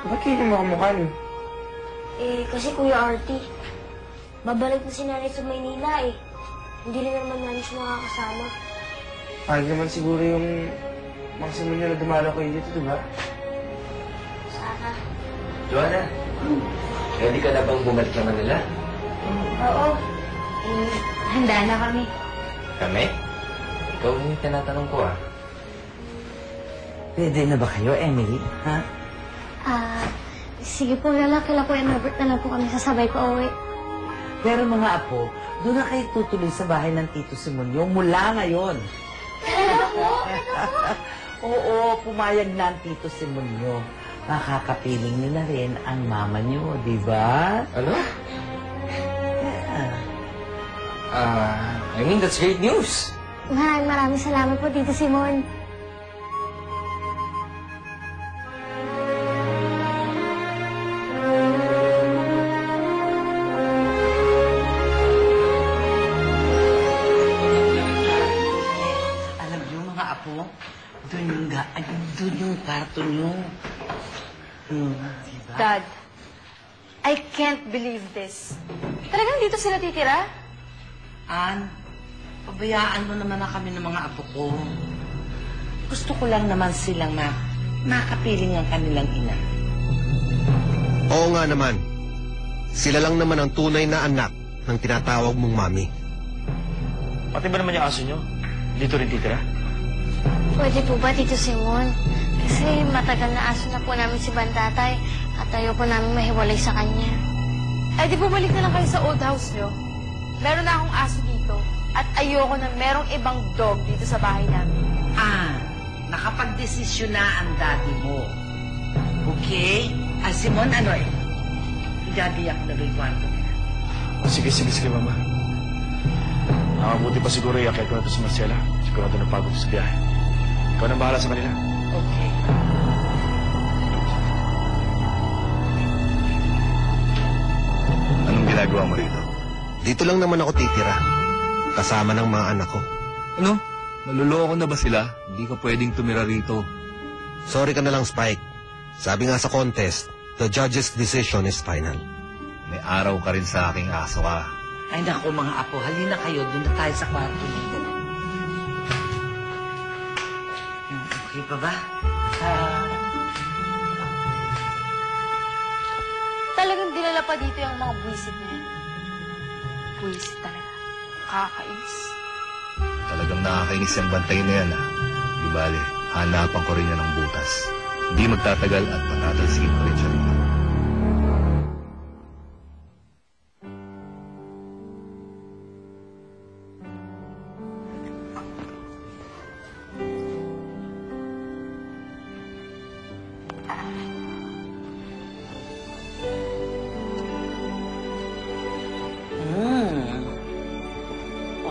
Ba't kayo yung makamukha niyo? Kasi Kuya Artie, babalik na si nanay sa Maynila eh. Hindi rin naman namin siya makakasama. Naman siguro yung mga simon niyo na dumalo kayo dito, diba? Sana. Joanna, ready ka na bang bumalik naman nila? Oo. Handa na kami. Kami? Ikaw yung tinatanong ko ah. Pwede na ba kayo, Emily? Ha? Sige po, kila Kuya Norbert na lang po kami sasabay pa uwi. Pero mga apo, doon na kayo tutuloy sa bahay ng Tito Simonyo mula ngayon. Talaga po? Oo, pumayag na ang Tito Simonyo. Makakapiling niyo na rin ang mama niyo, di ba? Ano? I mean, that's great news. Maraming salamat po, Tito Simon. Alam niyo, mga apo, doon yung kwarto niyo. Diba? Dad, I can't believe this. Talagang dito sila titira? Ann, pabayaan mo naman na kami ng mga apo ko. Gusto ko lang naman silang makapiling ang kanilang ina. Oo nga naman. Sila lang naman ang tunay na anak ng tinatawag mong mami. Pati ba naman yung aso nyo? Dito rin titira? Pwede po ba, Tito Simon? Kasi matagal na aso na po namin si Bantatay at ayoko namin mahiwalay sa kanya. Di bumalik na lang kayo sa old house nyo. Meron na akong aso dito at ayoko na merong ibang dog dito sa bahay namin. Nakapag-desisyon na ang daddy mo. Okay? Simon, ano eh? Igadiyak na ba yung kwarto nila? Sige, Mama. Mabuti pa siguro iakit ko na ito si Marcela. Sigurado na pagod sa biyahe. Ikaw nang bahala sa Manila. Okay. Anong ginagawa mo rito? Dito lang naman ako titira. Kasama ng mga anak ko. Ano? Maluloko na ba sila? Hindi ka pwedeng tumira rito. Sorry ka na lang, Spike. Sabi nga sa contest, the judge's decision is final. May araw ka rin sa aking aso ka. Ay naku, mga apo, halina kayo. Doon na tayo sa kwarto nito. Okay pa ba? Talagang dinala pa dito yung mga buwisit niya. Buwisit talaga. Kakainis. Talagang nakakainis yung bantay na yan, ha? Di bale, hanapan ko rin yan ng butas. Hindi magtatagal at matatalsigin ko rin siya rito.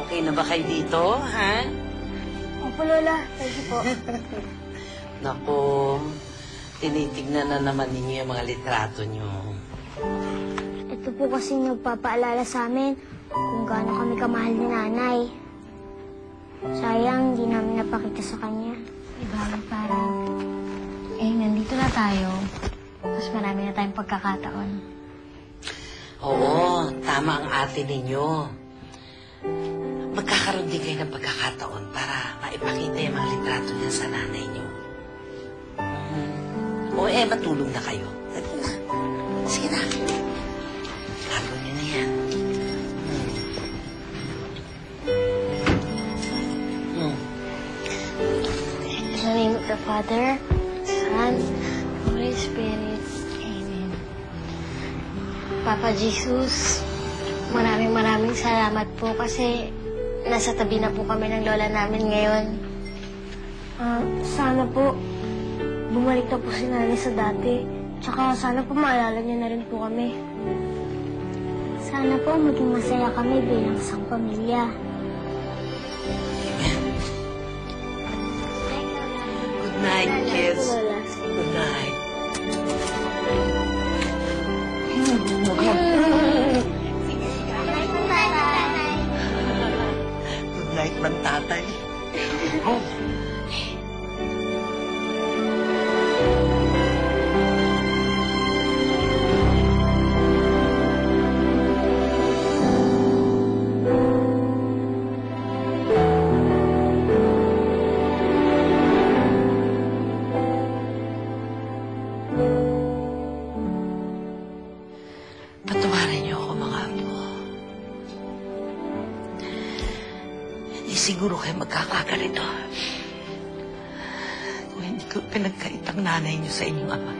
Okay na ba kayo dito, ha? Opo, Lola. Thank you po. Naku, tinitignan na naman ninyo yung mga litrato nyo. Ito po kasi nagpapaalala sa amin kung gaano kami kamahal ni nanay. Sayang, hindi namin napakita sa kanya. Diba, parang, nandito na tayo. Mas marami na tayong pagkakataon. Oo, tama ang ate ninyo. Magkakaroon din kayo ng pagkakataon para maipakita yung mga litrato niya sa nanay niyo. Matulog na kayo. Sige na. Lago niyo na yan. In the name of the Father, Son, Holy Spirit. Amen. Papa Jesus, maraming salamat po kasi nasa tabi na po kami ng lola namin ngayon. Sana po bumalik na po si nanay sa dati. Tsaka sana po maalala niya na rin po kami. Sana po maging masaya kami bilang isang pamilya. Good night, kids. Lola. Good night. Good night, man, tatay. Hindi siguro kayo magkakagalito kung hindi ko pinagkait ang nanay niyo sa inyong ama.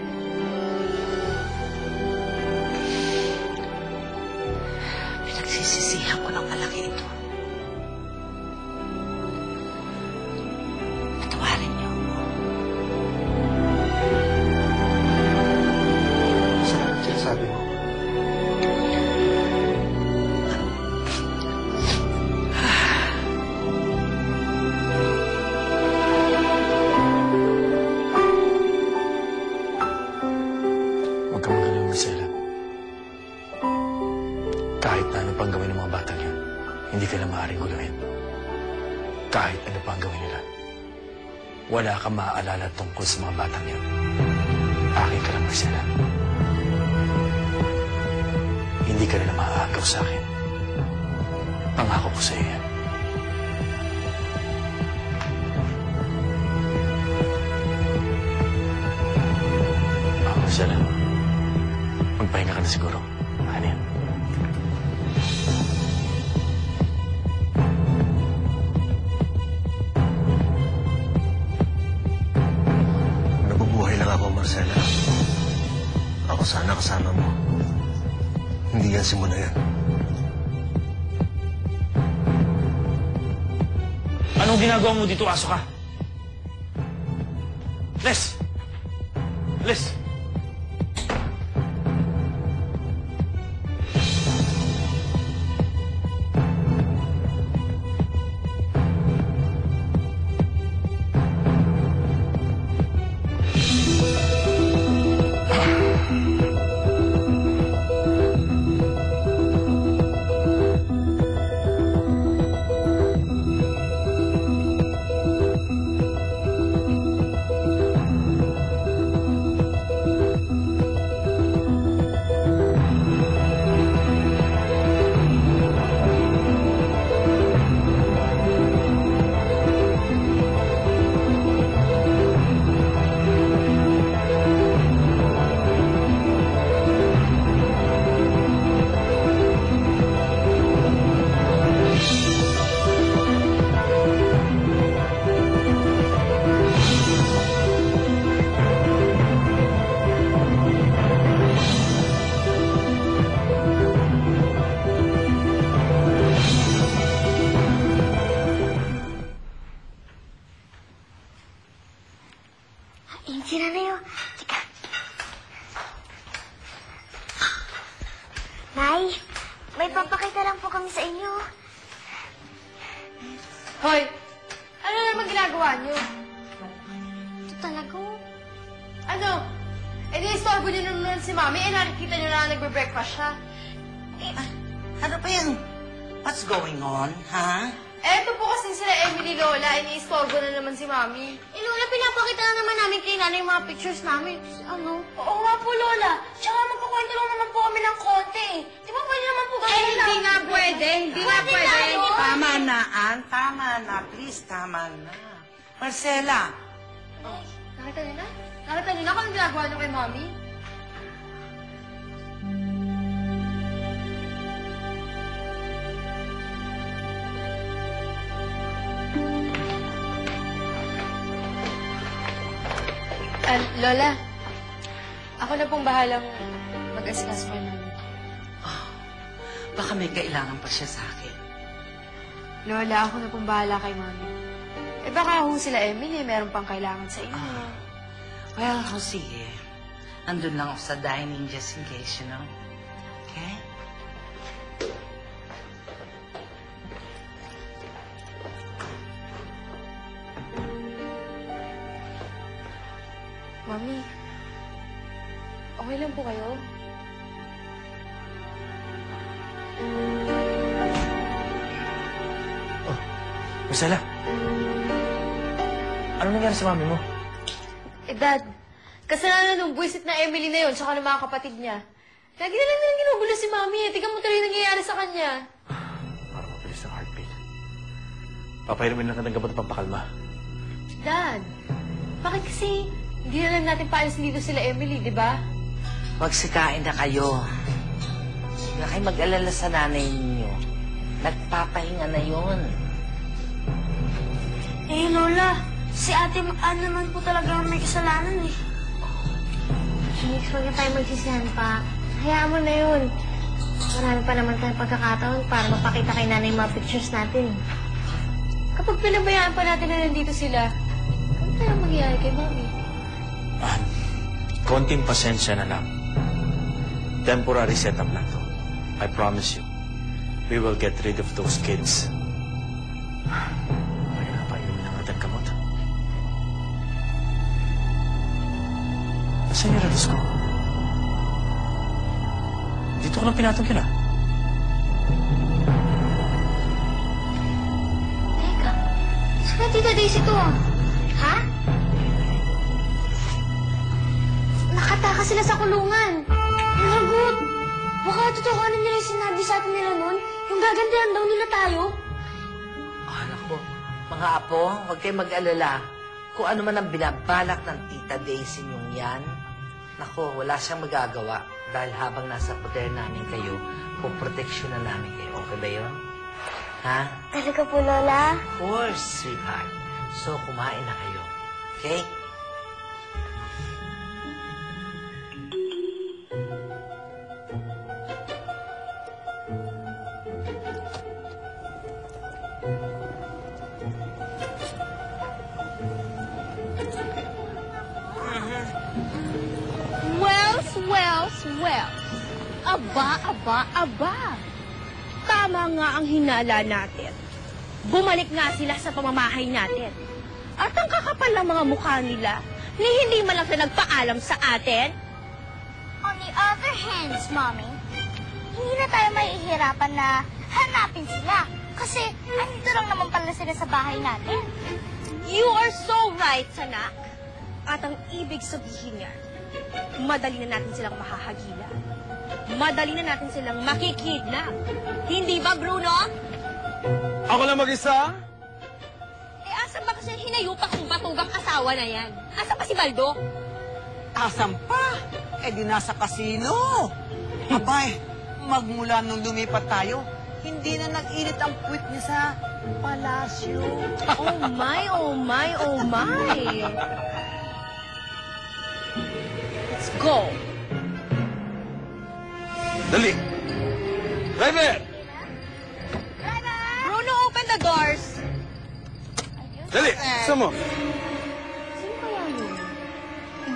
Pinagsisisihan ko ng malaki ito. Patawarin niyo ako. Salamat siya sabi mo. Huwag kang magaling, Marcela. Kahit na ano pang gawin ng mga batang yan, hindi ka na maaaring guluhin. Kahit ano pang gawin nila, wala kang maaalala tungkol sa mga batang yan. Akin ka lang, Marcela. Hindi ka na maaagaw sa akin. Pangako ko sa iyo yan. Marcela, magpahinga ka na siguro. Ano yan? Nabubuhay lang ako, Marcela. Ako sana kasama mo. Hindi yan simula yan. Anong ginagawa mo dito, aso ka? Les! Les! Easy na yun. Teka. Nay, may papakita lang po kami sa inyo. Hoy! Ano naman ginagawa niyo? Ito talaga. Ano? Eh di istorbo niyo naman si Mami, eh nakikita niyo na nagbe-breakfast siya. Ano ba yan? What's going on, ha? Eto po kasi sila Emily Lola, iniistorbo na naman si Mami. Eh, Lola, pinapakita na naman namin kay Nanay yung mga pictures namin. Ano? Oo nga po, Lola. Tsaka magkakwento lang naman po kami ng konti. Di ba pwede naman po gawin hindi nga pwede. Hindi nga pwede. Tama na, Ann. Tama na. Please, tama na. Marcela, Nakita niyo na? Nakita niyo na kung anong ginagawa niyo kay Mami? Lola, ako na pong bahalang mag-asikaso kay Mami. baka may kailangan pa siya sa akin. Lola, ako na pong bahala kay Mami. Eh baka ho sila Emily, meron pang kailangan sa inyo. Well, sige. Andun lang ako sa dining just in case, you know? Okay? Mami, okay lang po kayo? Marcela! Ano nangyari sa mami mo? Eh, Dad, kasalanan nung buwisit na Emily na yun, tsaka ng mga kapatid niya. Lagi na lang nilang ginugulo si Mami eh. Tingnan mo tuloy yung nangyayari sa kanya. Parang mabilis ng heartbeat. Papainumin lang ka ng gamot na pampakalma. Dad, bakit kasi hindi na lang natin paalisin dito sila Emily, di ba? Magsikain na kayo. Huwag na kayo mag-alala sa nanay ninyo. Nagpapahinga na yun. Si Ate Ann naman po talaga may kasalanan eh. Jinx, huwag na tayo magsisihan pa. Hayaan mo na yun. Marami pa naman tayong pagkakataon para mapakita kay nanay yung mga pictures natin. Kapag pinabayaan pa natin na nandito sila, ano tayo magyayari kay Mami? Konting pasensya na lang. Temporary setup lang to. I promise you, we will get rid of those kids. Kaya pa inumin ng ating kamot. Nasaan yung radis ko? Dito ko lang pinatong yun, ah. Teka, saan Tita Daisy to ah? Ha? Nakatakas sila sa kulungan. Lagot! Baka totohanan nila yung sinabi sa atin nila nun. Yung gagantihan daw nila tayo. Naku, mga apo, huwag kayong mag-alala. Kung ano man ang binabalak ng Tita Daisy niyong yan, naku, wala siyang magagawa. Dahil habang nasa poder namin kayo, puproteksyonan namin kayo. Okay ba yun? Ha? Talaga po, Lola? Of course, sweetheart. So, kumain na kayo. Okay? Wells. Aba. Tama nga ang hinala natin. Bumalik nga sila sa pamamahay natin. At ang kakapal ng mga mukha nila, ni hindi man lang sila nagpaalam sa atin. On the other hand, Mommy, hindi na tayo mahihirapan na hanapin sila. Kasi andito lang naman pala sila sa bahay natin. You are so right, Sanak. At ang ibig sabihin niya, madali na natin silang mahahagila. Madali na natin silang makikidnap. Hindi ba, Bruno? Ako lang mag-isa? Asan ba kasi hinayupak kong batugang asawa na yan? Asan pa si Baldo? Asan pa? Di nasa kasino. Abay, magmula nung lumipat tayo, hindi na nag-init ang puwit niya sa palasyo. Oh my. Let's go. Dali! Driver! Bruno, open the doors. Dali! Saan mo?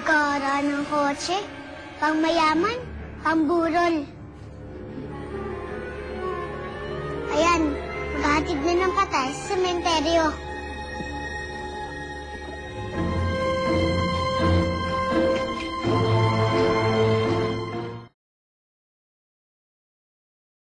Gara ng kotse, pang mayaman, pang burol. Ayan, maghatid na ng patay sa sementeryo.